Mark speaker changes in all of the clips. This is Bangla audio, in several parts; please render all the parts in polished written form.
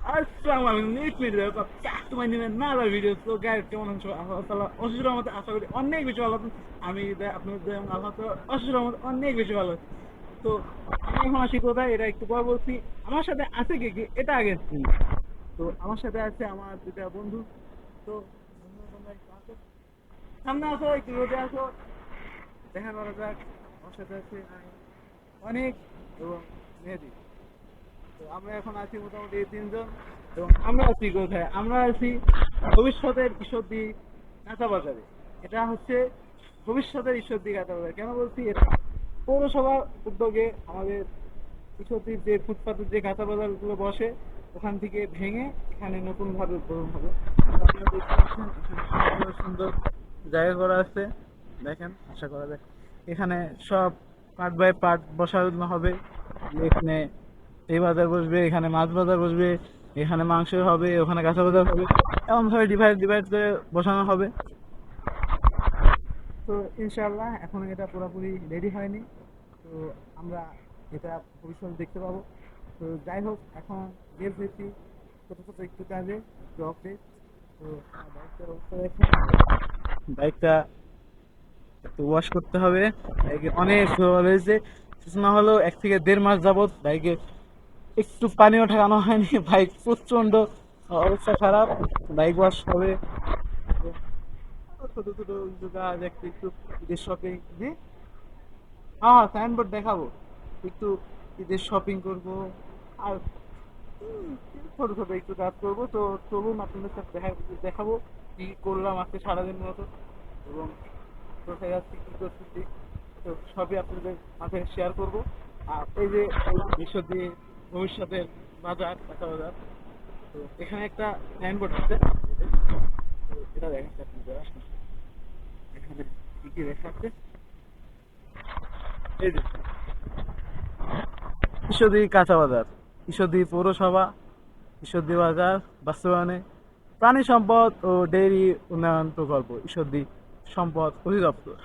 Speaker 1: আসসালামু আলাইকুম নেট ভিডিও কাট মানে নালা ভিডিও তো গাইস কেমন আছো আল্লাহ তাআলা অশেষ রহমতে আশা করি অনেক বেশি ভালো আছেন আমি আপনাদের আল্লাহ তাআলা অশেষ রহমতে অনেক বেশি ভালো আছি তো আমি এখন আসি কোথায় এটা একটু পর বলছি আমার সাথে আছে কি কি এটা আগে শুনি। তো আমার সাথে আছে আমার দুটা বন্ধু তো বন্ধু তোমরা একটু আসো সামনে আসো একটু রোদে আসো দেখা করা যাক আমার সাথে আছে আমি অনেক এবং মেহেদী তো আমরা এখন আছি মোটামুটি তিনজন এবং আমরা আছি কোথায় আমরা আছি ভবিষ্যতের ঈশ্বরদী কাঁচা বাজারে এটা হচ্ছে ভবিষ্যতের ঈশ্বরদী কাঁচা বাজার কেন বলছি এটা পৌরসভার উদ্যোগে আমাদের ঈশ্বরদীর যে ফুটপাতের যে কাঁচা বাজারগুলো বসে ওখান থেকে ভেঙে এখানে নতুন ভাবে উদ্বোধন হবে আপনারা দেখতে পাচ্ছেন এখানে সুন্দর সুন্দর জায়গা করা আছে দেখেন আশা করা যায় এখানে সব পার্ট বাই পার্ট বসানো হবে এখানে এই বাজার বসবে এখানে মাছ বাজার বসবে এখানে মাংস হবে ওখানে কাঁচা বাজার হবে এমন ভাবে ডিভাইড ডিভাইড করে বসানো হবে তো ইনশাআল্লাহ এখন এটা পুরোপুরি রেডি হয়নি তো আমরা এটা ভবিষ্যতে দেখতে পাবো তো যাই হোক এখন বের হয়েছি ছোটো ছোটো একটু কাজে একটু অফিস তো বাইকটার অবস্থা দেখেন বাইকটা একটু ওয়াশ করতে হবে বাইকে অনেক ধোয়া হয়েছে না হলেও 1 থেকে 1.5 মাস যাবত বাইকে একটু পানিও ঠেকানো হয়নি বাইক প্রচন্ড অবস্থা খারাপ বাইক ওয়াশ হবে ছোট ছোট কিছু কাজ একটু একটু ঈদের শপিং হ্যাঁ হ্যাঁ সাইনবোর্ড দেখাবো একটু ঈদের শপিং করবো আর ছোট ছোট একটু কাজ করবো তো চলুন আপনাদের সাথে দেখাবো কি করলাম আজকে সারাদিন মতো এবং কোথায় যাচ্ছি কি করতেছি তো সবই আপনাদের মাঝে শেয়ার করবো আর এই যে বিশ্ব দিয়ে ভবিষ্যতের বাজার কাঁচা বাজার তো এখানে একটা সাইনবোর্ড আছে তো এটা দেখাচ্ছে আপনাদের আসুন এখানে কি কি দেখাচ্ছে এই যে ঈশ্বরদী কাঁচা বাজার ঈশ্বরদী পৌরসভা ঈশ্বরদী বাজার বাস্তবায়নে প্রাণী সম্পদ ও ডেইরি উন্নয়ন প্রকল্প ঈশ্বরদী সম্পদ অধিদপ্তর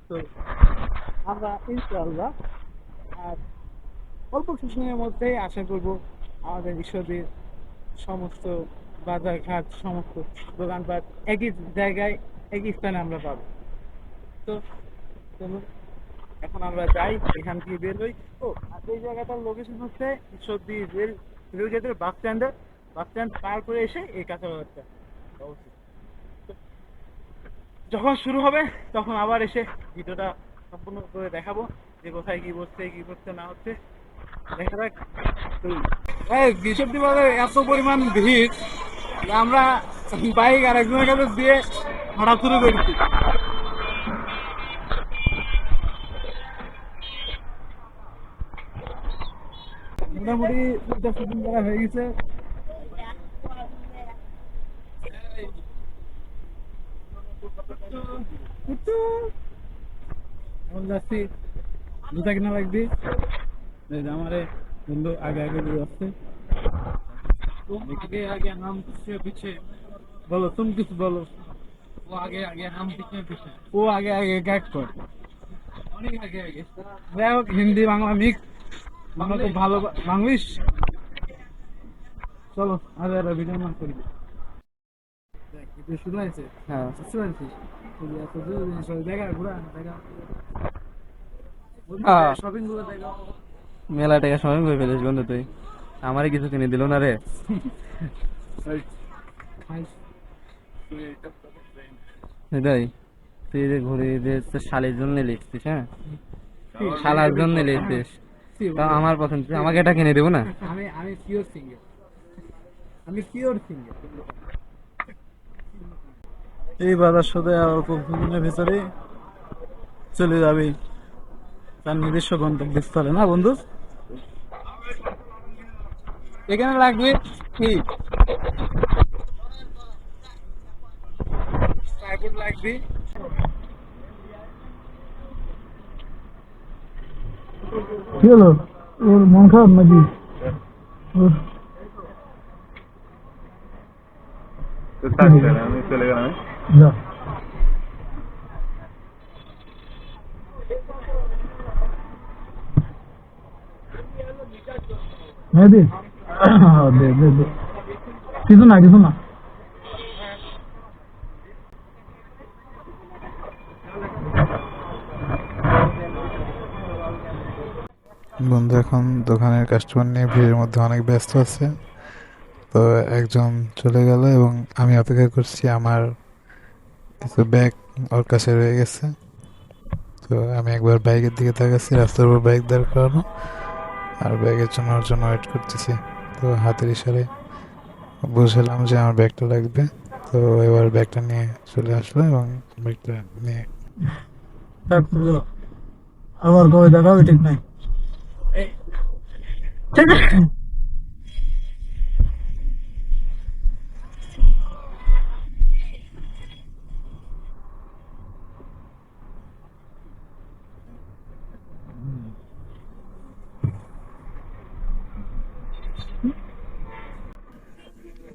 Speaker 1: তো আমরা ইনশাআল্লাহ আর অল্প সময়ের মধ্যেই আশা করব আমাদের ঈশ্বরদীর সমস্ত বাজার ঘাট সমস্ত দোকানপাট একই জায়গায় একই স্থানে আমরা পাবো তো চলুন এখন আমরা যাই এখান থেকে বের হই ও আর এই জায়গাটার লোকেশন হচ্ছে ঈশ্বরদী রেল গেটের বাস স্ট্যান্ড পার করে এসে এই কাঁচা বাজারটা অবস্থিত তো যখন শুরু হবে তখন আবার এসে ভিডিওটা সম্পূর্ণ করে দেখাবো যে কোথায় কি বসছে কি করছে না হচ্ছে দেখা যাক তো ঈশ্বরদী বাজারে এত পরিমাণ ভিড় যে আমরা বাইক আর একজনের কাছে দিয়ে হাঁটা শুরু করেছি মোটামুটি দুটা শুটিং করা হয়ে গেছে একটু এখন যাচ্ছি জুতা কিনা লাগবে আমারে বন্ধু আগে আগে দিয়ে আসছে आगे आगे हम पीछे पीछे बोलो तुम कुछ बोलो वो आगे आगे हम पीछे पीछे वो आगे आगे गाइड कर অনেক আগে আগে যাই হোক হিন্দি বাংলা মিক্স বাংলা তো ভালো বাংলিশ চলো আজ আর ভিডিও না করি ভিডিও শুরু হয়েছে হ্যাঁ শুরু হয়েছে দেখা ঘোরা দেখা শপিং গুলো দেখা মেলা টাকা শপিং করে ফেলিস বন্ধু তুই আমারই কিছু কিনে দিল না রে সেটাই তুই যে ঘুরে শালের জন্য লিখছিস হ্যাঁ শালার জন্য লিখছিস আমার পছন্দ তুই আমাকে এটা কিনে দেবো না আমি আমি পিওর সিঙ্গেল আমি পিওর সিঙ্গেল এই বাজার সাথে অল্প দিনের ভিতরে চলে যাবে তার নিজস্ব গন্তব্যস্থলে না বন্ধু এখানে লাগবে কি ট্রাইপড লাগবে কি হলো ওর মন খারাপ নাকি আমি চলে গেলাম মেহেদি দে দে দে, কিছু না কিছু না।
Speaker 2: বন্ধু এখন দোকানের কাস্টমার নিয়ে ভিড়ের মধ্যে অনেক ব্যস্ত আছে। তো একজন চলে গেল এবং আমি অপেক্ষা করছি। আমার কিছু ব্যাগ ওর কাছে রয়ে গেছে। তো আমি একবার বাইকের দিকে তাকাচ্ছি, রাস্তার উপর বাইক দাঁড় করানো, আর ব্যাগের জন্য ওর জন্য ওয়েট করতেছি। তো হাতের ইশারায় বুঝলাম যে আমার ব্যাগটা লাগবে। তো এবার ব্যাগটা নিয়ে চলে আসলো এবং ব্যাগটা নিয়ে
Speaker 1: আবার কবে দেখা হবে ঠিক নাই। ঠিক আছে।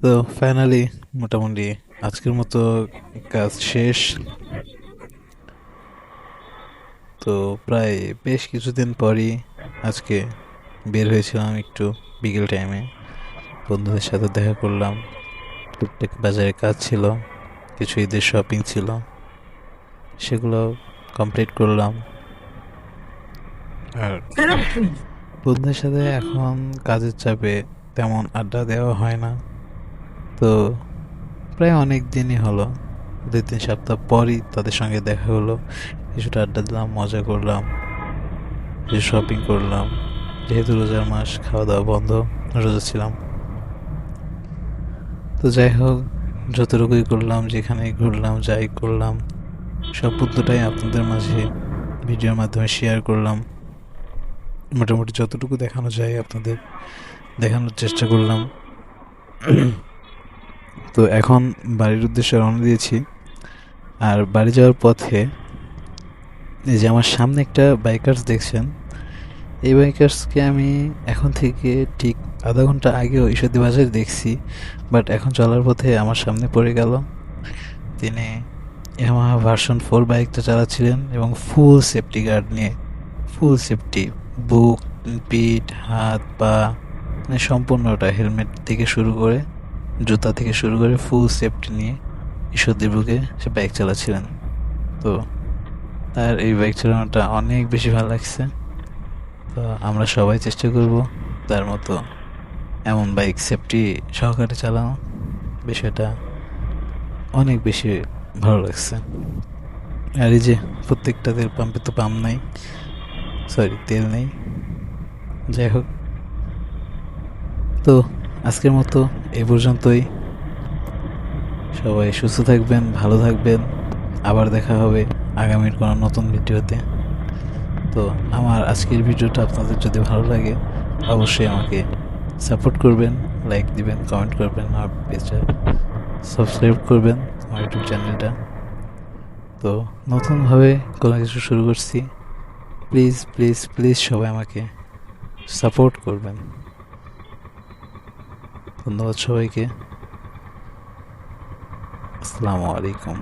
Speaker 2: তো ফাইনালি মোটামুটি আজকের মতো কাজ শেষ। তো প্রায় বেশ কিছুদিন পরই আজকে বের হয়েছিলাম একটু বিকেল টাইমে, বন্ধুদের সাথে দেখা করলাম। টুকটাক বাজারে কাজ ছিল, কিছু ঈদের শপিং ছিল, সেগুলো কমপ্লিট করলাম। আর বন্ধুদের সাথে এখন কাজের চাপে তেমন আড্ডা দেওয়া হয় না। তো প্রায় অনেক দিনই হলো, 2-3 সপ্তাহ পরই তাদের সঙ্গে দেখা হলো। কিছুটা আড্ডা দিলাম, মজা করলাম, কিছু শপিং করলাম। যেহেতু রোজার মাস, খাওয়া দাওয়া বন্ধ, রোজা ছিলাম। তো যাই হোক, যতটুকুই করলাম, যেখানে ঘুরলাম, যাই করলাম, সব বুদ্ধটাই আপনাদের মাঝে ভিডিওর মাধ্যমে শেয়ার করলাম। মোটামুটি যতটুকু দেখানো যায় আপনাদের দেখানোর চেষ্টা করলাম। তো এখন বাড়ির উদ্দেশ্যে রওনা দিয়েছি। আর বাড়ি যাওয়ার পথে এই যে আমার সামনে একটা বাইকার্স দেখছেন, এই বাইকার্সকে আমি এখন থেকে ঠিক আধা ঘন্টা আগেও ঈশ্বরদী বাজারে দেখছি, বাট এখন চলার পথে আমার সামনে পড়ে গেল। তিনি ইয়ামাহা ভার্সন 4 বাইকটা চালাচ্ছিলেন এবং ফুল সেফটি গার্ড নিয়ে, ফুল সেফটি, বুক, পিঠ, হাত, পা, মানে সম্পূর্ণটা, হেলমেট থেকে শুরু করে জুতা থেকে শুরু করে ফুল সেফটি নিয়ে ঈশ্বরদী বুকে সে বাইক চালাচ্ছিলেন। তো তার এই বাইক চালানোটা অনেক বেশি ভালো লাগছে। তো আমরা সবাই চেষ্টা করব তার মতো এমন বাইক সেফটি সহকারে চালানো। বিষয়টা অনেক বেশি ভালো লাগছে। আর এই যে প্রত্যেকটা তেল পাম্পে তো পাম্প নাই, সরি তেল নেই। যাই হোক, তো আজকের মতো এই পর্যন্তই। সবাই সুস্থ থাকবেন, ভালো থাকবেন। আবার দেখা হবে আগামীর কোনো নতুন ভিডিওতে। তো আমার আজকের ভিডিওটা আপনাদের যদি ভালো লাগে অবশ্যই আমাকে সাপোর্ট করবেন, লাইক দিবেন, কমেন্ট করবেন, আর পেজটা সাবস্ক্রাইব করবেন, আমার ইউটিউব চ্যানেলটা। তো নতুনভাবে কোনো কিছু শুরু করছি, প্লিজ প্লিজ প্লিজ সবাই আমাকে সাপোর্ট করবেন। ধন্যবাদ সবাইকে। আসসালামু আলাইকুম।